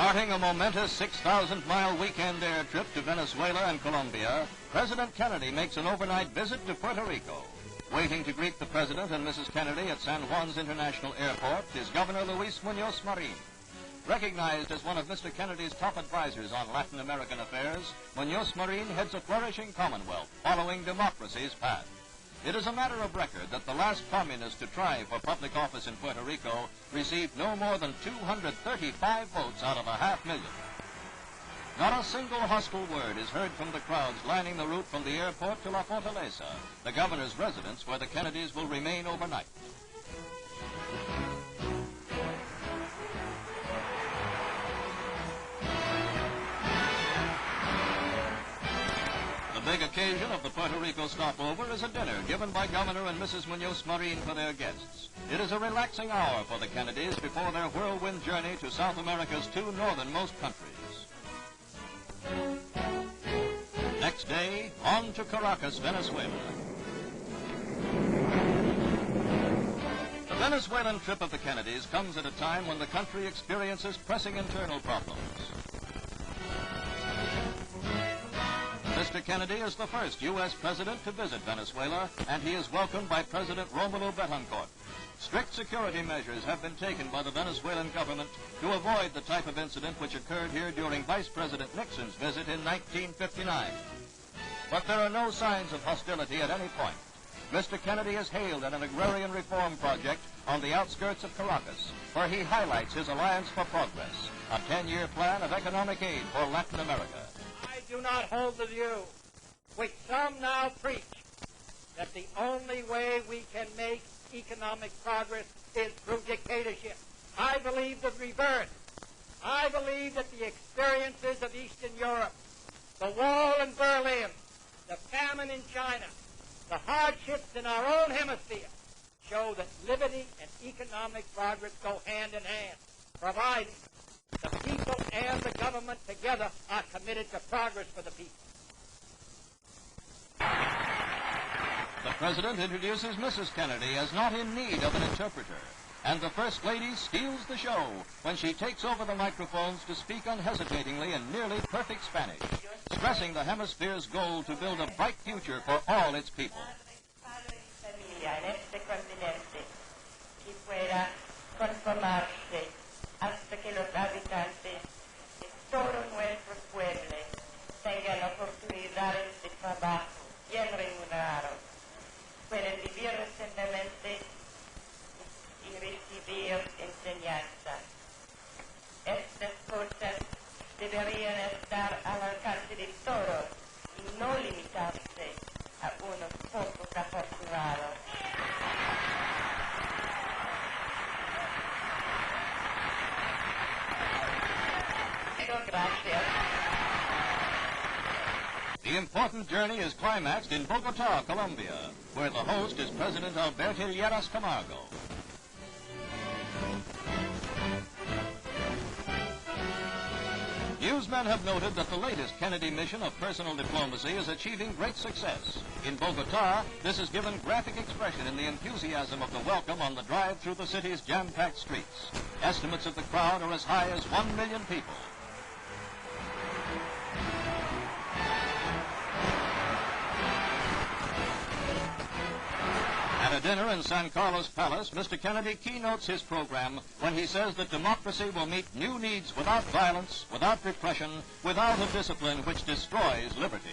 Starting a momentous 6,000-mile weekend air trip to Venezuela and Colombia, President Kennedy makes an overnight visit to Puerto Rico. Waiting to greet the President and Mrs. Kennedy at San Juan's International Airport is Governor Luis Muñoz Marin. Recognized as one of Mr. Kennedy's top advisors on Latin American affairs, Muñoz Marin heads a flourishing commonwealth following democracy's path. It is a matter of record that the last communist to try for public office in Puerto Rico received no more than 235 votes out of 500,000. Not a single hostile word is heard from the crowds lining the route from the airport to La Fortaleza, the governor's residence where the Kennedys will remain overnight. The big occasion of the Puerto Rico stopover is a dinner given by Governor and Mrs. Muñoz Marin for their guests. It is a relaxing hour for the Kennedys before their whirlwind journey to South America's two northernmost countries. Next day, on to Caracas, Venezuela. The Venezuelan trip of the Kennedys comes at a time when the country experiences pressing internal problems. Mr. Kennedy is the first U.S. president to visit Venezuela, and he is welcomed by President Romulo Betancourt. Strict security measures have been taken by the Venezuelan government to avoid the type of incident which occurred here during Vice President Nixon's visit in 1959. But there are no signs of hostility at any point. Mr. Kennedy is hailed at an agrarian reform project on the outskirts of Caracas, where he highlights his Alliance for Progress, a 10-year plan of economic aid for Latin America. I do not hold the view, which some now preach, that the only way we can make economic progress is through dictatorship. I believe the reverse. I believe that the experiences of Eastern Europe, the wall in Berlin, the famine in China, the hardships in our own hemisphere show that liberty and economic progress go hand in hand, providing the people and the government together are committed to progress for the people. The President introduces Mrs. Kennedy as not in need of an interpreter, and the First Lady steals the show when she takes over the microphones to speak unhesitatingly in nearly perfect Spanish, stressing the hemisphere's goal to build a bright future for all its people. Hasta que los habitantes de todos nuestros pueblos tengan oportunidades de trabajo bien remunerados, pueden vivir decentemente y recibir enseñanza. Estas cosas deberían estar al alcance de todos y no limitarse a unos pocos afortunados. The important journey is climaxed in Bogotá, Colombia, where the host is President Alberto Lleras Camargo. Newsmen have noted that the latest Kennedy mission of personal diplomacy is achieving great success. In Bogotá, this is given graphic expression in the enthusiasm of the welcome on the drive through the city's jam-packed streets. Estimates of the crowd are as high as 1 million people. At a dinner in San Carlos Palace, Mr. Kennedy keynotes his program when he says that democracy will meet new needs without violence, without repression, without a discipline which destroys liberty.